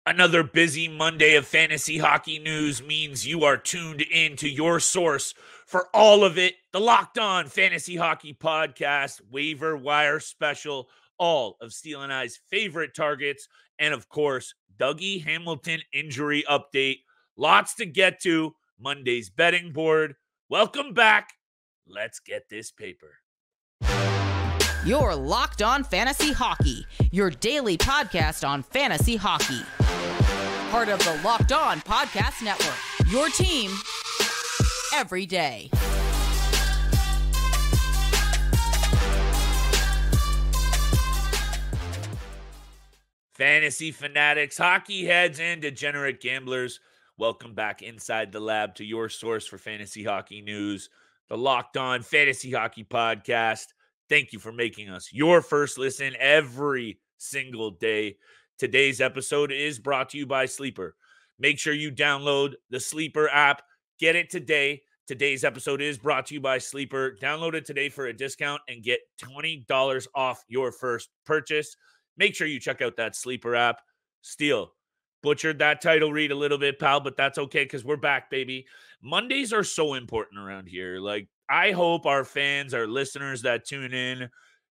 Another busy Monday of fantasy hockey news means you are tuned in to your source for all of it. The Locked On Fantasy Hockey Podcast, Waiver-Wire Special, all of Steele and I's favorite targets, and of course, Dougie Hamilton injury update. Lots to get to. Monday's betting board. Welcome back. Let's get this paper. You're Locked On Fantasy Hockey, your daily podcast on fantasy hockey. Part of the Locked On Podcast Network, your team every day. Fantasy fanatics, hockey heads, and degenerate gamblers, welcome back inside the lab to your source for fantasy hockey news, the Locked On Fantasy Hockey Podcast. Thank you for making us your first listen every single day. Today's episode is brought to you by Sleeper. Make sure you download the Sleeper app. Get it today. Today's episode is brought to you by Sleeper. Download it today for a discount and get $20 off your first purchase. Make sure you check out that Sleeper app. Steele, butchered that title read a little bit, pal, but that's okay because we're back, baby. Mondays are so important around here. I hope our fans, our listeners that tune in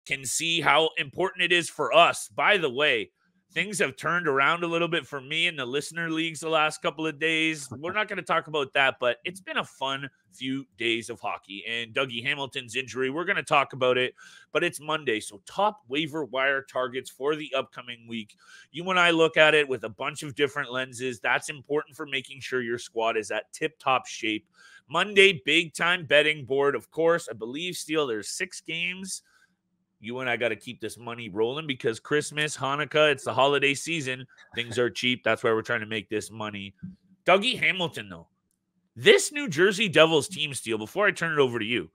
can see how important it is for us. By the way, things have turned around a little bit for me in the listener leagues the last couple of days. We're not going to talk about that, but it's been a fun few days of hockey. And Dougie Hamilton's injury, we're going to talk about it, but it's Monday. So top waiver wire targets for the upcoming week. You and I look at it with a bunch of different lenses. That's important for making sure your squad is at tip-top shape. Monday, big-time betting board. Of course, I believe, Steele, there's 6 games. You and I got to keep this money rolling because Christmas, Hanukkah, it's the holiday season. Things are cheap. That's why we're trying to make this money. Dougie Hamilton, though. This New Jersey Devils team, Steele, before I turn it over to you,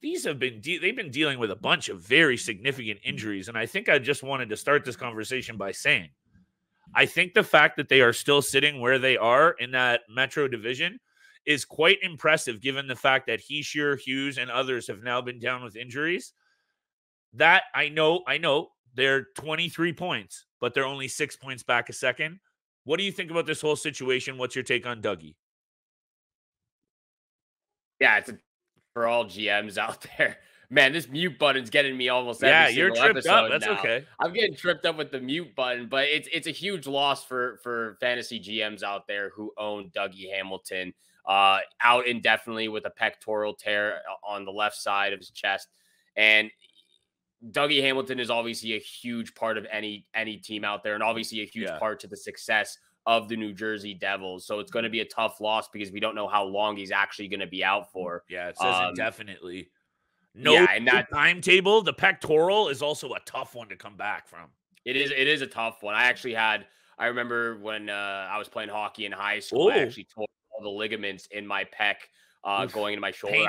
they've been dealing with a bunch of very significant injuries, and I think I just wanted to start this conversation by saying I think the fact that they are still sitting where they are in that Metro division is quite impressive given the fact that Heischer, Hughes, and others have now been down with injuries. That I know, they're 23 points, but they're only 6 points back a second. What do you think about this whole situation? What's your take on Dougie? Yeah, for all GMs out there. Man, this mute button's getting me almost every single episode. Yeah, you're tripped up. That's now. Okay. I'm getting tripped up with the mute button, but it's a huge loss for fantasy GMs out there who own Dougie Hamilton out indefinitely with a pectoral tear on the left side of his chest. And Dougie Hamilton is obviously a huge part of any team out there, and obviously a huge part to the success of the New Jersey Devils. So it's going to be a tough loss because we don't know how long he's actually going to be out for. Yeah, it says indefinitely. And that timetable, the pectoral is also a tough one to come back from. It is a tough one. I remember when I was playing hockey in high school, I actually tore all the ligaments in my pec going into my shoulder.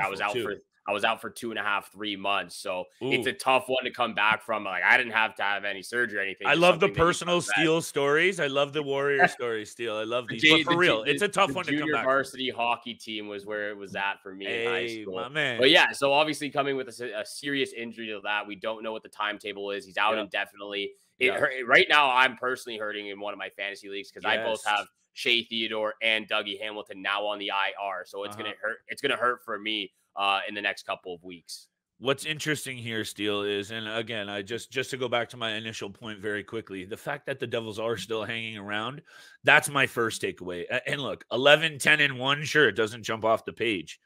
I was out for 2.5-3 months. So it's a tough one to come back from. I didn't have to have any surgery or anything. I love the personal Steele stories. I love the Warrior stories, Steele. I love these. But for real, it's a tough one to come back. Junior varsity hockey team was where it was at for me in high school. My man. But yeah, so obviously coming with a serious injury to that, we don't know what the timetable is. He's out indefinitely. Right now, I'm personally hurting in one of my fantasy leagues because I both have Shea Theodore and Dougie Hamilton now on the IR. So it's gonna hurt. It's gonna hurt for me in the next couple of weeks. What's interesting here, Steele, is, and again, I just to go back to my initial point very quickly, the fact that the Devils are still hanging around, that's my first takeaway. And look, 11-10-1, sure, it doesn't jump off the page,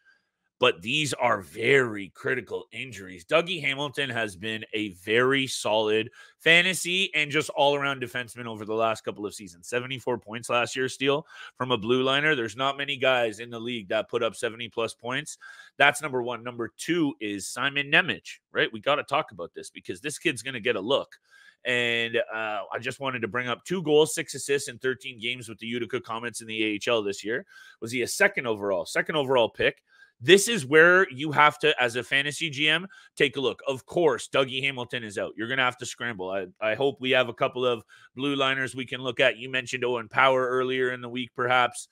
but these are very critical injuries. Dougie Hamilton has been a very solid fantasy and just all-around defenseman over the last couple of seasons. 74 points last year, Steele, from a blue liner. There's not many guys in the league that put up 70-plus points. That's number one. Number two is Simon Nemec, right? We got to talk about this because this kid's going to get a look. And I just wanted to bring up 2 goals, 6 assists in 13 games with the Utica Comets in the AHL this year. Was he a second overall pick? This is where you have to, as a fantasy GM, take a look. Of course, Dougie Hamilton is out. You're going to have to scramble. I hope we have a couple of blue liners we can look at. You mentioned Owen Power earlier in the week, perhaps.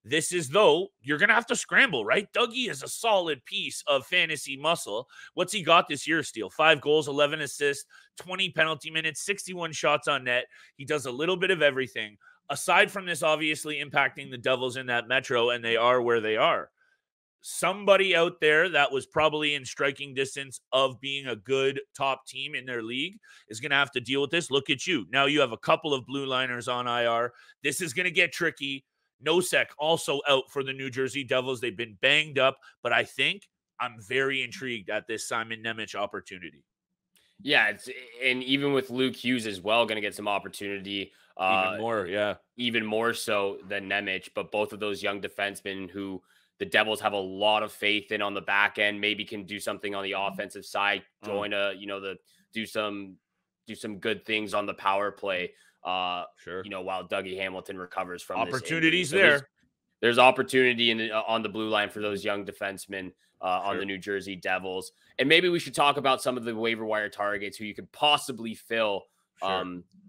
This is, though, you're going to have to scramble, right? Dougie is a solid piece of fantasy muscle. What's he got this year, Steele? 5 goals, 11 assists, 20 penalty minutes, 61 shots on net. He does a little bit of everything. Aside from this obviously impacting the Devils in that Metro, and they are where they are, somebody out there that was probably in striking distance of being a good top team in their league is going to have to deal with this. Look at you. Now you have a couple of blue liners on IR. This is going to get tricky. Nosek also out for the New Jersey Devils. They've been banged up, but I think I'm very intrigued at this Simon Nemec opportunity. Yeah, and even with Luke Hughes as well, going to get some opportunity. Even more, yeah. Even more so than Nemec, but both of those young defensemen who the Devils have a lot of faith in on the back end, maybe can do something on the offensive side, do some good things on the power play. Sure. While Dougie Hamilton recovers from opportunities this injury. there. There's opportunity on the blue line for those young defensemen on the New Jersey Devils. And maybe we should talk about some of the waiver wire targets who you could possibly fill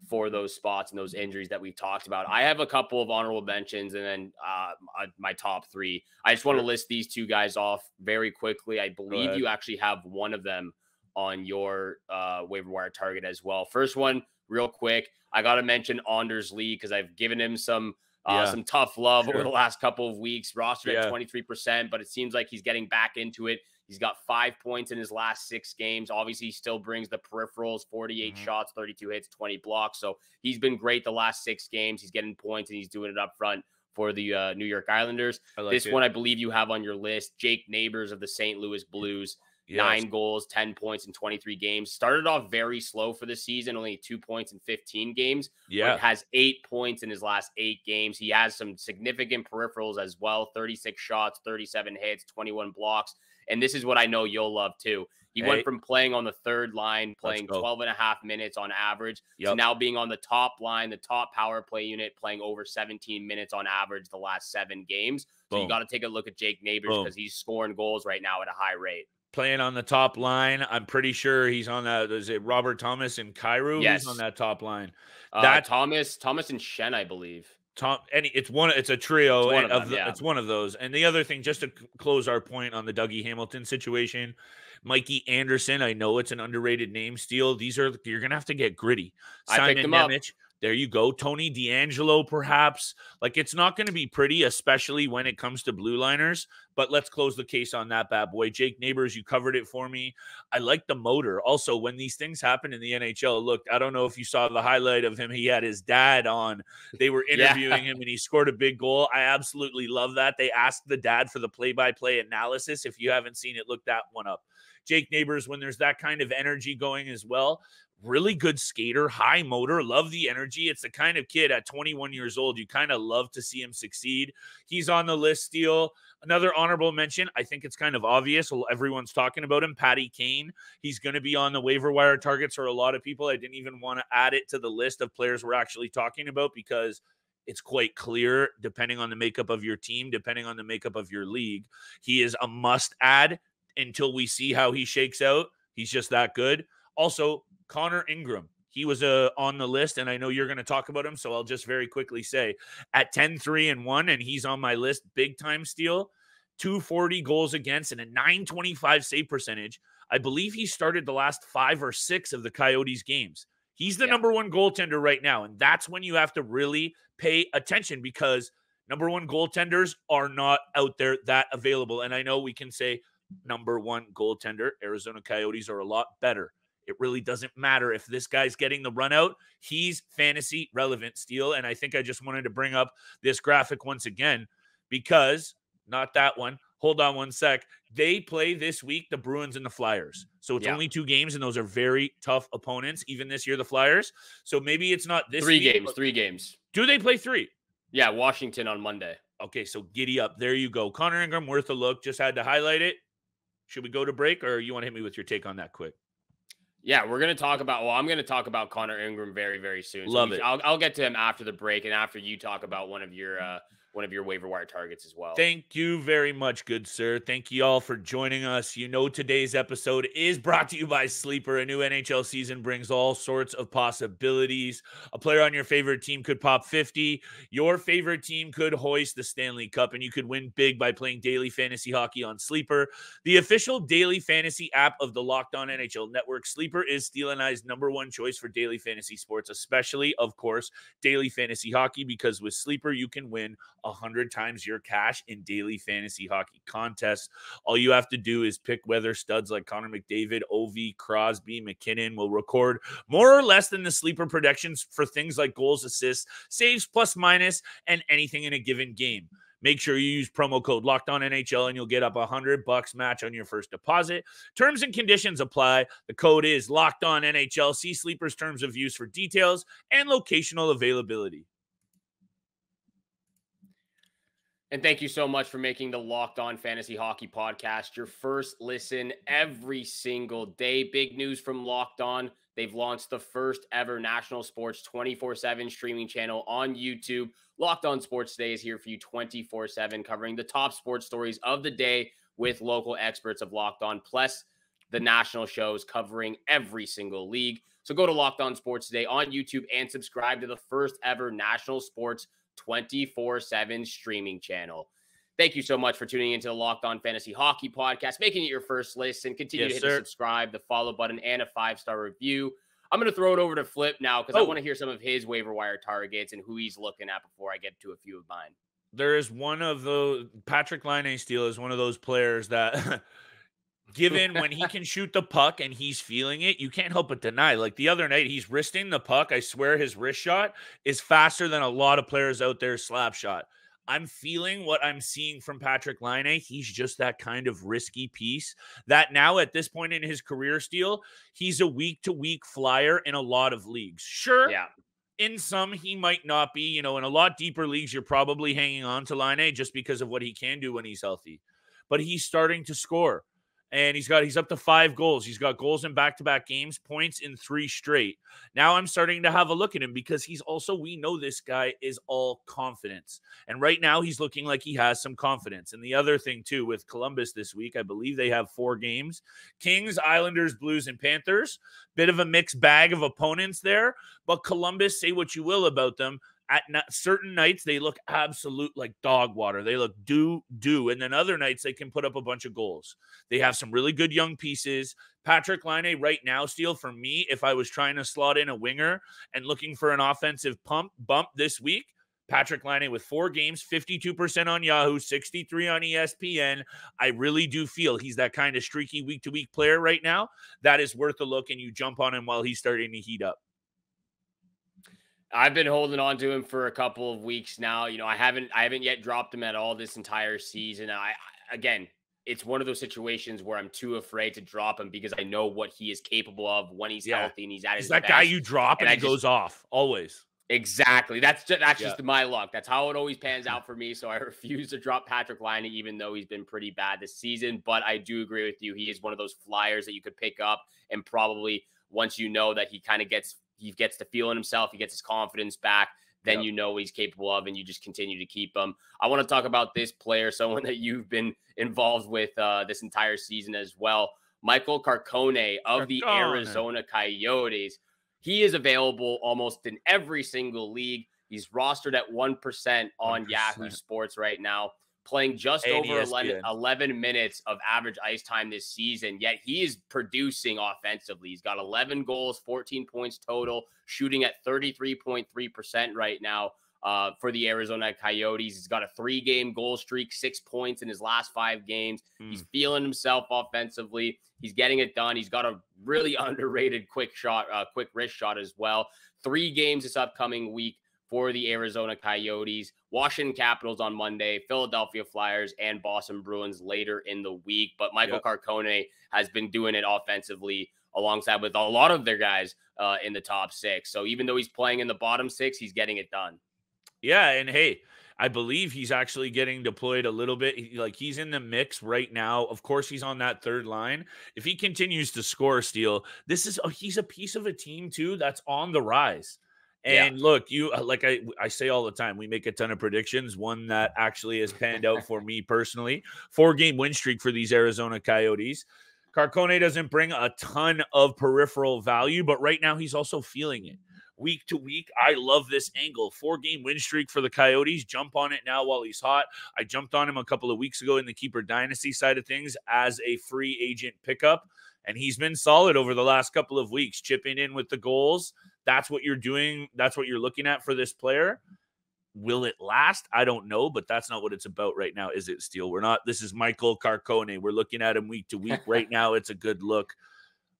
for those spots and those injuries that we've talked about. I have a couple of honorable mentions and then my top 3. I just want to list these 2 guys off very quickly. I believe you actually have one of them on your waiver wire target as well. First one, real quick, I got to mention Anders Lee because I've given him some tough love over the last couple of weeks. Rostered at 23%, but it seems like he's getting back into it. He's got 5 points in his last 6 games. Obviously, he still brings the peripherals, 48 shots, 32 hits, 20 blocks. So he's been great the last 6 games. He's getting points, and he's doing it up front for the New York Islanders. This one I believe you have on your list, Jake Neighbors of the St. Louis Blues. 9 goals, 10 points in 23 games. Started off very slow for the season, only 2 points in 15 games. But has 8 points in his last 8 games. He has some significant peripherals as well, 36 shots, 37 hits, 21 blocks. And this is what I know you'll love too. He went from playing on the third line, playing 12 and a half minutes on average, to now being on the top line, the top power play unit, playing over 17 minutes on average the last 7 games. So you got to take a look at Jake Neighbors because he's scoring goals right now at a high rate. Playing on the top line. I'm pretty sure he's on that. Is it Robert Thomas and Cairo? Yes. He's on that top line. Thomas and Shen, I believe. It's a trio. It's one of those. And the other thing, just to close our point on the Dougie Hamilton situation, Mikey Anderson. I know it's an underrated name, Steele. You're going to have to get gritty. Simon Nemec. There you go. Tony DeAngelo, perhaps. Like, it's not going to be pretty, especially when it comes to blue liners. But let's close the case on that bad boy. Jake Neighbors, you covered it for me. I like the motor. Also, when these things happen in the NHL, look, I don't know if you saw the highlight of him. He had his dad on. They were interviewing him, and he scored a big goal. I absolutely love that. They asked the dad for the play-by-play analysis. If you haven't seen it, look that one up. Jake Neighbors, when there's that kind of energy going as well, really good skater, high motor, love the energy. It's the kind of kid at 21 years old, you kind of love to see him succeed. He's on the list, Steele. Another honorable mention, I think it's kind of obvious. Everyone's talking about him, Patty Kane. He's going to be on the waiver wire targets for a lot of people. I didn't even want to add it to the list of players we're actually talking about because it's quite clear, depending on the makeup of your team, depending on the makeup of your league, he is a must add until we see how he shakes out. He's just that good. Also, Connor Ingram, he was on the list, and I know you're going to talk about him, so I'll just very quickly say at 10-3-1, and he's on my list, big time Steele, 240 goals against and a 925 save percentage. I believe he started the last 5 or 6 of the Coyotes games. He's the number 1 goaltender right now, and that's when you have to really pay attention because number 1 goaltenders are not out there that available. And I know we can say number 1 goaltender, Arizona Coyotes are a lot better. It really doesn't matter if this guy's getting the run out. He's fantasy relevant, Steele. And I think I just wanted to bring up this graphic once again because, not that one. Hold on one sec. They play this week the Bruins and the Flyers. So it's only 2 games, and those are very tough opponents, even this year, the Flyers. So maybe it's not this 3 week, games, 3 games. Do they play 3? Yeah, Washington on Monday. Okay, so giddy up. There you go. Connor Ingram, worth a look. Just had to highlight it. Should we go to break, or you want to hit me with your take on that quick? Yeah, I'm going to talk about Connor Ingram very, very soon. Love it. I'll get to him after the break and after you talk about one of your one of your waiver wire targets as well. Thank you very much, good sir. Thank you all for joining us. You know, today's episode is brought to you by Sleeper. A new NHL season brings all sorts of possibilities. A player on your favorite team could pop 50. Your favorite team could hoist the Stanley Cup, and you could win big by playing daily fantasy hockey on Sleeper, the official daily fantasy app of the Locked On NHL Network. Sleeper is Steele and I's #1 choice for daily fantasy sports, especially, of course, daily fantasy hockey, because with Sleeper, you can win 100 times your cash in daily fantasy hockey contests. All you have to do is pick whether studs like Connor McDavid, Ovi, Crosby, McKinnon will record more or less than the Sleeper predictions for things like goals, assists, saves, plus minus, and anything in a given game. Make sure you use promo code LOCKEDONNHL and you'll get up $100 match on your first deposit. Terms and conditions apply. The code is LOCKEDONNHL. See Sleeper's terms of use for details and locational availability. And thank you so much for making the Locked On Fantasy Hockey Podcast your first listen every single day. Big news from Locked On. They've launched the first ever national sports 24/7 streaming channel on YouTube. Locked On Sports Today is here for you 24/7, covering the top sports stories of the day with local experts of Locked On, plus the national shows covering every single league. So go to Locked On Sports Today on YouTube and subscribe to the first ever national sports 24/7 streaming channel. Thank you so much for tuning into the Locked On Fantasy Hockey Podcast, making it your first listen. Continue to hit the subscribe, the follow button, and a 5-star review. I'm going to throw it over to Flip now because I want to hear some of his waiver wire targets and who he's looking at before I get to a few of mine. There is one of those, Patrick Laine-Steele is one of those players that given when he can shoot the puck and he's feeling it, you can't help but deny. Like the other night, he's wristing the puck. I swear his wrist shot is faster than a lot of players out there slap shot. I'm feeling what I'm seeing from Patrick Laine. He's just that kind of risky piece that now at this point in his career, Steele, he's a week-to-week flyer in a lot of leagues. Sure. Yeah. In some, he might not be. You know, in a lot deeper leagues, you're probably hanging on to Laine just because of what he can do when he's healthy. But he's starting to score. And he's up to 5 goals. He's got goals in back-to-back games, points in 3 straight. Now I'm starting to have a look at him because he's also, we know this guy is all confidence. And right now he's looking like he has some confidence. And the other thing too, with Columbus this week, I believe they have 4 games. Kings, Islanders, Blues, and Panthers. Bit of a mixed bag of opponents there. But Columbus, say what you will about them, at certain nights, they look absolute like dog water. They look do. And then other nights, they can put up a bunch of goals. They have some really good young pieces. Patrick Laine right now, Steele, for me, if I was trying to slot in a winger and looking for an offensive bump this week, Patrick Laine with 4 games, 52% on Yahoo, 63 on ESPN. I really do feel he's that kind of streaky week-to-week player right now. That is worth a look, and you jump on him while he's starting to heat up. I've been holding on to him for a couple of weeks now. You know, I haven't yet dropped him at all this entire season. Again, it's one of those situations where I'm too afraid to drop him because I know what he is capable of when he's healthy and he's at his best. He's that guy you drop and he goes off always. Exactly. That's just my luck. That's how it always pans out for me. So I refuse to drop Patrick Laine, even though he's been pretty bad this season. But I do agree with you. He is one of those flyers that you could pick up and probably once you know that he gets to feel in himself, he gets his confidence back, then you know what he's capable of, and you just continue to keep him. I want to talk about this player, someone that you've been involved with this entire season as well. Michael Carcone of the Arizona Coyotes. He is available almost in every single league. He's rostered at 1% on 1%. Yahoo Sports right now, playing just over 11 minutes of average ice time this season, yet he is producing offensively. He's got 11 goals, 14 points total, shooting at 33.3% right now for the Arizona Coyotes. He's got a 3-game goal streak, 6 points in his last 5 games. He's feeling himself offensively. He's getting it done. He's got a really underrated quick wrist shot as well. 3 games this upcoming week for the Arizona Coyotes, Washington Capitals on Monday, Philadelphia Flyers, and Boston Bruins later in the week. But Michael Carcone has been doing it offensively alongside with a lot of their guys in the top 6. So even though he's playing in the bottom 6, he's getting it done. Yeah, and hey, I believe he's actually getting deployed a little bit. He's in the mix right now. Of course, he's on that third line. If he continues to score, Steele, he's a piece of a team too that's on the rise. Yeah. And look, you like I say all the time, we make a ton of predictions. One that actually has panned out for me personally: 4-game win streak for these Arizona Coyotes. Carcone doesn't bring a ton of peripheral value, but right now he's also feeling it. Week to week, I love this angle. 4-game win streak for the Coyotes. Jump on it now while he's hot. I jumped on him a couple of weeks ago in the keeper dynasty side of things as a free agent pickup, and he's been solid over the last couple of weeks, chipping in with the goals. That's what you're doing. That's what you're looking at for this player. Will it last? I don't know, but that's not what it's about right now, is it, Steele? We're not. This is Michael Carcone. We're looking at him week to week. Right now, it's a good look.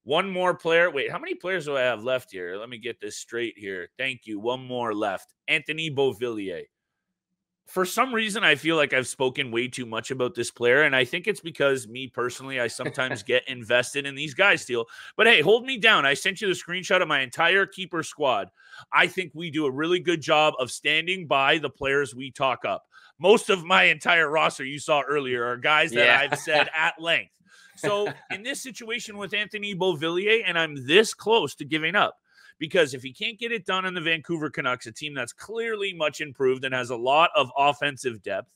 One more player. Wait, how many players do I have left here? Let me get this straight here. Thank you. One more left. Anthony Beauvillier. For some reason, I feel like I've spoken way too much about this player, and I think it's because me personally, I sometimes get invested in these guys, Steele. But hey, hold me down. I sent you the screenshot of my entire keeper squad. I think we do a really good job of standing by the players we talk up. Most of my entire roster you saw earlier are guys that I've said at length. So in this situation with Anthony Beauvillier, and I'm this close to giving up, because if he can't get it done on the Vancouver Canucks, a team that's clearly much improved and has a lot of offensive depth,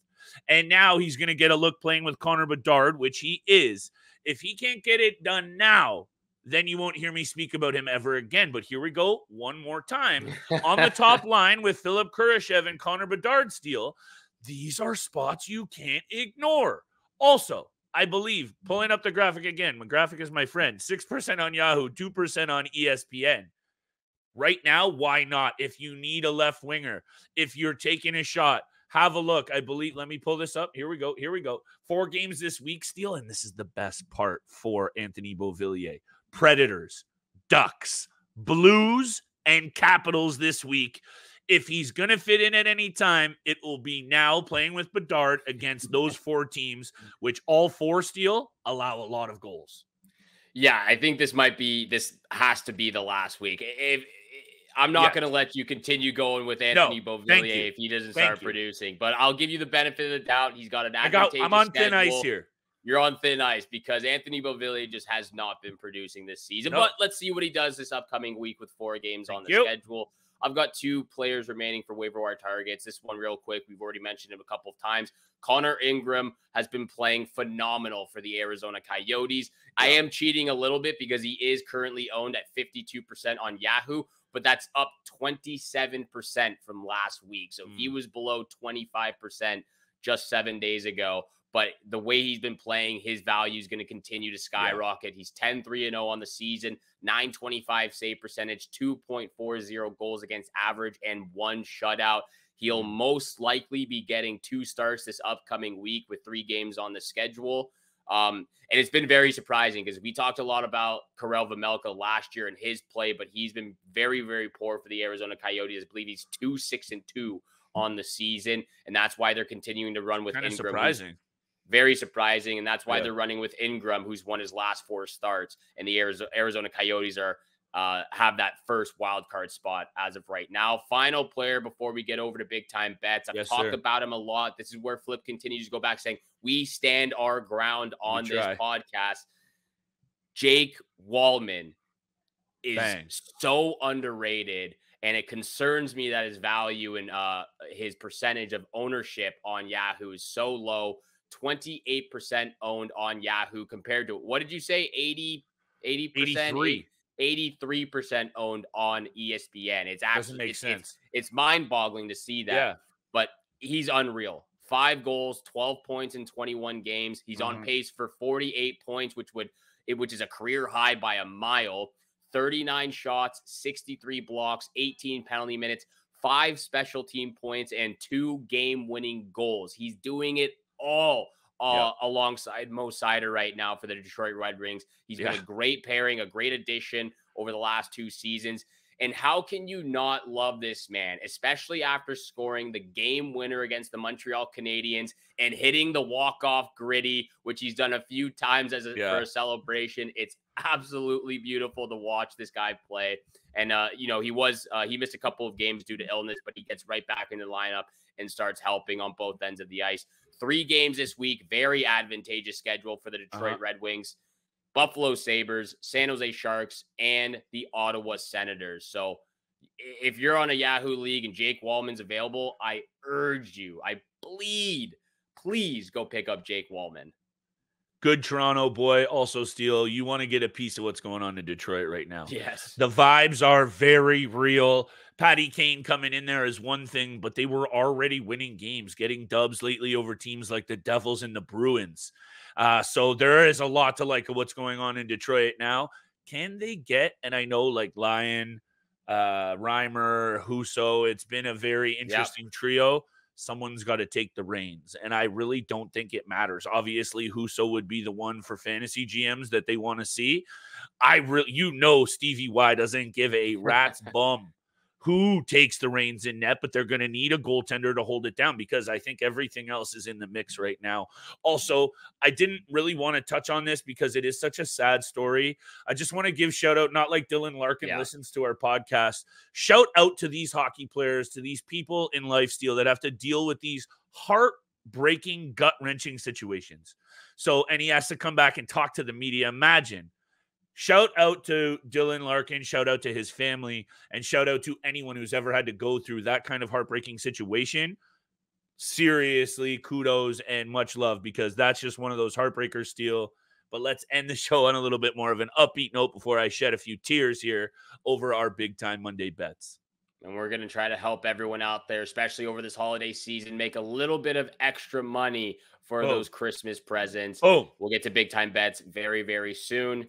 and now he's going to get a look playing with Connor Bedard, which he is. If he can't get it done now, then you won't hear me speak about him ever again. But here we go one more time. On the top line with Philip Kurashev and Connor Bedard, Steele, these are spots you can't ignore. Also, I believe, pulling up the graphic again, my graphic is my friend, 6% on Yahoo, 2% on ESPN. Right now, why not? If you need a left winger, if you're taking a shot, have a look. I believe, let me pull this up. Here we go. 4 games this week, Steele, and this is the best part for Anthony Beauvillier. Predators, Ducks, Blues, and Capitals this week. If he's going to fit in at any time, it will be now playing with Bedard against those 4 teams, which all 4, Steele, allow a lot of goals. Yeah, I think this has to be the last week. I'm not going to let you continue going with Anthony Beauvillier if he doesn't start producing, but I'll give you the benefit of the doubt. He's got an advantageous I'm on thin ice here. You're on thin ice because Anthony Beauvillier just has not been producing this season. But let's see what he does this upcoming week with 4 games on the schedule. I've got 2 players remaining for waiver-wire targets. This one real quick. We've already mentioned him a couple of times. Connor Ingram has been playing phenomenal for the Arizona Coyotes. I am cheating a little bit because he is currently owned at 52% on Yahoo, but that's up 27% from last week. So he was below 25% just 7 days ago. But the way he's been playing, his value is going to continue to skyrocket. He's 10-3-0 on the season, 925 save percentage, 2.40 goals against average, and 1 shutout. He'll most likely be getting 2 starts this upcoming week with 3 games on the schedule. And it's been very surprising because we talked a lot about Karel Vejmelka last year and his play, but he's been very, very poor for the Arizona Coyotes. I believe he's 2-6-2 on the season, and that's why they're continuing to run with Ingram. Surprising. Very surprising, and that's why they're running with Ingram, who's won his last 4 starts, and the Arizona Coyotes are have that first wild card spot as of right now. Final player before we get over to big time bets. I've talked about him a lot. This is where Flip continues to go back saying we stand our ground on this podcast. Jake Wallman is so underrated, and it concerns me that his value and his percentage of ownership on Yahoo is so low. 28% owned on Yahoo compared to, what did you say? 80%? 83% owned on ESPN. It's actually doesn't make sense. It's mind-boggling to see that, but he's unreal. 5 goals, 12 points in 21 games. He's on pace for 48 points, which is a career high by a mile. 39 shots, 63 blocks, 18 penalty minutes, 5 special team points, and 2 game-winning goals. He's doing it all alongside Mo Seider right now for the Detroit Red Wings. He's been a great pairing, a great addition over the last 2 seasons. And how can you not love this man, especially after scoring the game winner against the Montreal Canadiens and hitting the walk-off gritty, which he's done a few times for a celebration. It's absolutely beautiful to watch this guy play. And, he missed a couple of games due to illness, but he gets right back into the lineup and starts helping on both ends of the ice. 3 games this week, very advantageous schedule for the Detroit Red Wings, Buffalo Sabres, San Jose Sharks, and the Ottawa Senators. So If you're on a Yahoo league and Jake Wallman's available, I urge you, I plead, please go pick up Jake Wallman. Good Toronto boy. Also, Steele, you want to get a piece of what's going on in Detroit right now. Yes. The vibes are very real. Patty Kane coming in there is one thing, but they were already winning games, getting dubs lately over teams like the Devils and the Bruins. So there is a lot to like of what's going on in Detroit now. Can they get, and I know like Lyon, Reimer, Husso, it's been a very interesting trio. Someone's got to take the reins. And I really don't think it matters. Obviously, Husso would be the one for fantasy GMs that they want to see. Stevie Y doesn't give a rat's bum who takes the reins in net, but they're going to need a goaltender to hold it down because I think everything else is in the mix right now. Also, I didn't really want to touch on this because it is such a sad story. I just want to give shout out, not like Dylan Larkin listens to our podcast. Shout out to these hockey players, to these people in life, Steele, that have to deal with these heartbreaking, gut-wrenching situations. And he has to come back and talk to the media. Imagine. Shout out to Dylan Larkin, shout out to his family, and shout out to anyone who's ever had to go through that kind of heartbreaking situation. Seriously, kudos and much love because that's just one of those heartbreakers, Steele. But let's end the show on a little bit more of an upbeat note before I shed a few tears here over our big-time Monday bets. And we're going to try to help everyone out there, especially over this holiday season, make a little bit of extra money for those Christmas presents. We'll get to big-time bets very, very soon.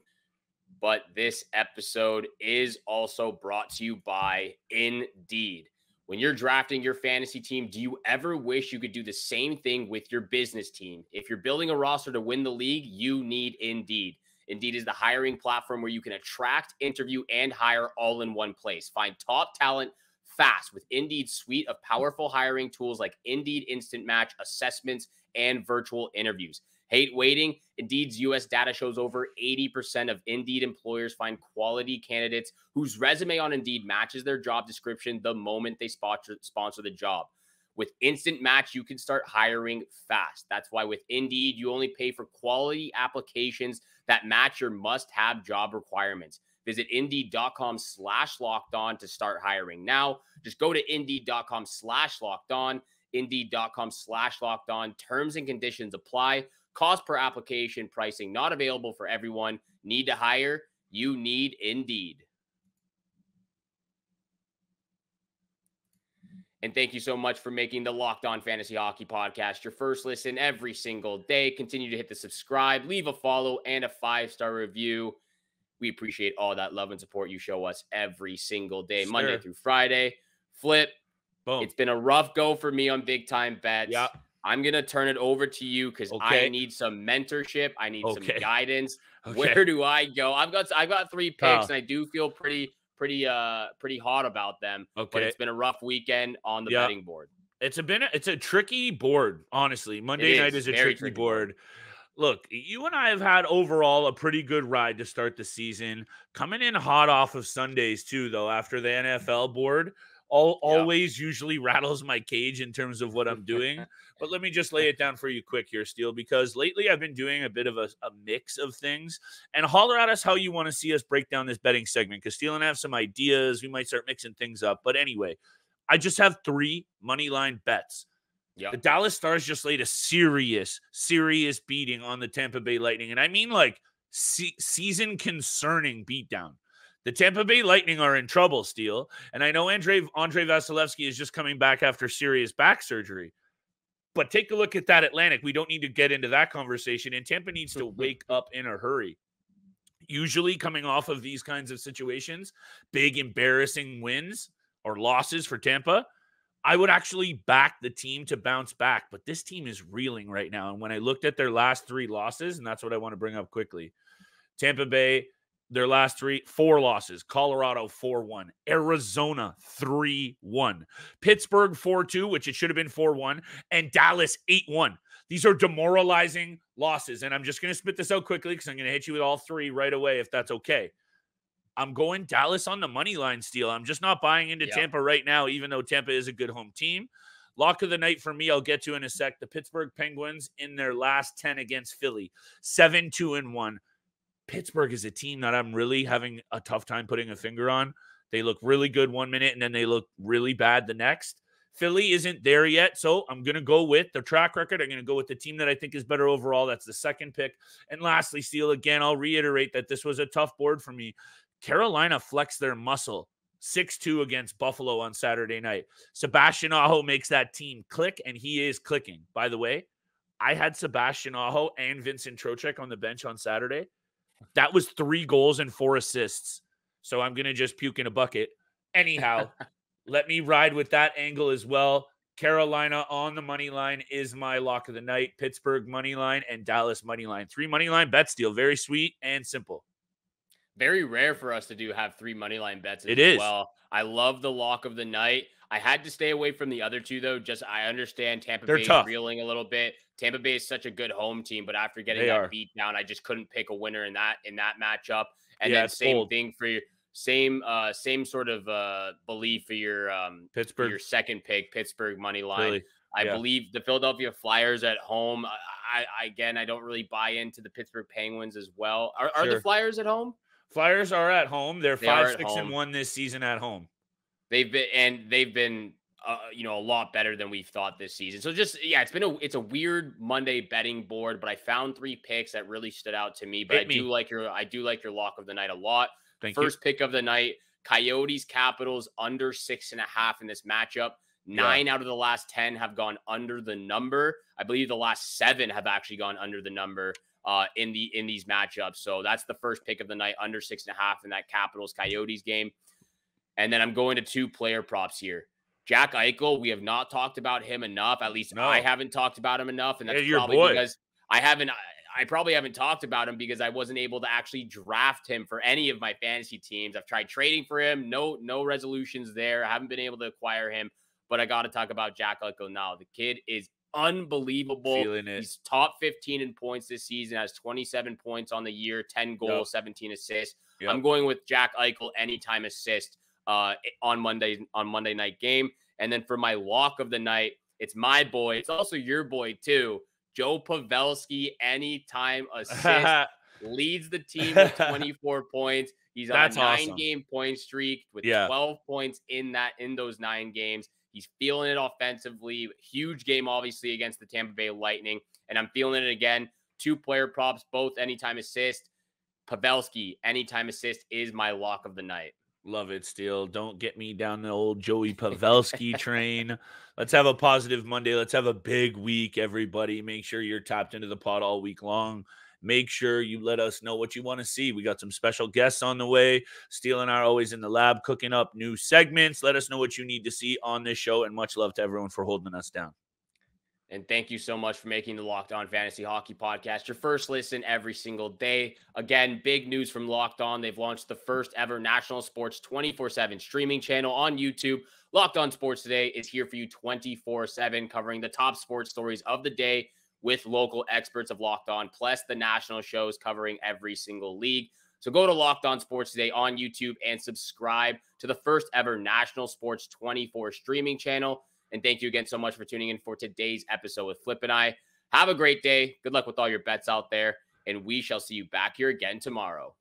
But this episode is also brought to you by Indeed. When you're drafting your fantasy team, do you ever wish you could do the same thing with your business team? If you're building a roster to win the league, you need Indeed. Indeed is the hiring platform where you can attract, interview, and hire all in one place. Find top talent fast with Indeed's suite of powerful hiring tools like Indeed Instant Match, assessments, and virtual interviews. Hate waiting? Indeed's U.S. data shows over 80% of Indeed employers find quality candidates whose resume on Indeed matches their job description the moment they sponsor the job. With Instant Match, you can start hiring fast. That's why with Indeed, you only pay for quality applications that match your must-have job requirements. Visit Indeed.com/lockedon to start hiring now. Just go to Indeed.com/lockedon. Indeed.com/lockedon. Terms and conditions apply. Cost per application, pricing not available for everyone. Need to hire? You need Indeed. And thank you so much for making the Locked On Fantasy Hockey Podcast your first listen every single day. Continue to hit the subscribe, leave a follow, and a 5-star review. We appreciate all that love and support you show us every single day, Monday through Friday. Flip, it's been a rough go for me on big time bets. Yeah. I'm going to turn it over to you because I need some mentorship. I need some guidance. Where do I go? I've got 3 picks, and I do feel pretty hot about them. But it's been a rough weekend on the betting board. It's a tricky board, honestly. Monday night is a tricky board. Look, you and I have had overall a pretty good ride to start the season. Coming in hot off of Sundays too, though, after the NFL board. Always usually rattles my cage in terms of what I'm doing. But let me just lay it down for you quick here, Steele, because lately I've been doing a bit of a mix of things. And holler at us how you want to see us break down this betting segment, because Steele and I have some ideas. We might start mixing things up. But anyway, I just have 3 money line bets. The Dallas Stars just laid a serious beating on the Tampa Bay Lightning. And I mean like season concerning beatdown. The Tampa Bay Lightning are in trouble, Steele. And I know Andre Vasilevsky is just coming back after serious back surgery. But take a look at that Atlantic. We don't need to get into that conversation. And Tampa needs to wake up in a hurry. Usually coming off of these kinds of situations, big embarrassing wins or losses for Tampa, I would actually back the team to bounce back. But this team is reeling right now. And when I looked at their last 3 losses, and that's what I want to bring up quickly, Tampa Bay, their last 4 losses. Colorado 4-1. Arizona 3-1. Pittsburgh 4-2, which it should have been 4-1. And Dallas 8-1. These are demoralizing losses. And I'm just going to spit this out quickly because I'm going to hit you with all 3 right away if that's okay. I'm going Dallas on the money line, Steele. I'm just not buying into Tampa right now, even though Tampa is a good home team. Lock of the night for me, I'll get to in a sec. The Pittsburgh Penguins in their last 10 against Philly. 7-2-1. Pittsburgh is a team that I'm really having a tough time putting a finger on. They look really good 1 minute, and then they look really bad the next. Philly isn't there yet, so I'm going to go with the track record. I'm going to go with the team that I think is better overall. That's the second pick. And lastly, Steele, again, I'll reiterate that this was a tough board for me. Carolina flexed their muscle 6-2 against Buffalo on Saturday night. Sebastian Aho makes that team click, and he is clicking. By the way, I had Sebastian Aho and Vincent Trocheck on the bench on Saturday. That was 3 goals and 4 assists. So I'm going to just puke in a bucket. Anyhow, let me ride with that angle as well. Carolina on the money line is my lock of the night. Pittsburgh money line and Dallas money line. 3 money line bets, Steele. Very sweet and simple. Very rare for us to have 3 money line bets as It is. well. I love the lock of the night. I had to stay away from the other 2, though. Just I understand Tampa Bay is reeling a little bit. Tampa Bay is such a good home team, but after getting beat down, I just couldn't pick a winner in that matchup. And then same thing for your same sort of belief for your Pittsburgh, for your second pick, Pittsburgh money line. Really? I believe the Philadelphia Flyers at home. I don't really buy into the Pittsburgh Penguins as well. Are the Flyers at home? Flyers are at home. They're 5-6-1 this season at home. They've been a lot better than we've thought this season. So just it's a weird Monday betting board, but I found 3 picks that really stood out to me. But I do like your lock of the night a lot. First pick of the night, Coyotes Capitals under 6.5 in this matchup. 9 out of the last 10 have gone under the number. I believe the last 7 have actually gone under the number in these matchups. So that's the first pick of the night, under 6.5 in that Capitals Coyotes game. And then I'm going to 2 player props here. Jack Eichel, we have not talked about him enough. At least I haven't talked about him enough. And that's probably because I probably haven't talked about him because I wasn't able to actually draft him for any of my fantasy teams. I've tried trading for him. No resolutions there. I haven't been able to acquire him, but I got to talk about Jack Eichel now. The kid is unbelievable. He's top 15 in points this season, has 27 points on the year, 10 goals, 17 assists. I'm going with Jack Eichel anytime assist on Monday night game. And then for my lock of the night, it's my boy. It's also your boy too. Joe Pavelski, anytime assist, leads the team with 24 points. He's on a 9-game point streak with 12 points in those 9 games. He's feeling it offensively. Huge game, obviously, against the Tampa Bay Lightning. And I'm feeling it again. 2 player props, both anytime assist. Pavelski, anytime assist is my lock of the night. Love it, Steele. Don't get me down the old Joey Pavelski train. Let's have a positive Monday. Let's have a big week, everybody. Make sure you're tapped into the pod all week long. Make sure you let us know what you want to see. We got some special guests on the way. Steele and I are always in the lab cooking up new segments. Let us know what you need to see on this show, and much love to everyone for holding us down. And thank you so much for making the Locked On Fantasy Hockey Podcast your first listen every single day. Again, big news from Locked On. They've launched the first ever national sports 24/7 streaming channel on YouTube. Locked On Sports Today is here for you 24/7, covering the top sports stories of the day with local experts of Locked On, plus the national shows covering every single league. So go to Locked On Sports Today on YouTube and subscribe to the first ever national sports 24 streaming channel. And thank you again so much for tuning in for today's episode with Flip and I. Have a great day. Good luck with all your bets out there. And we shall see you back here again tomorrow.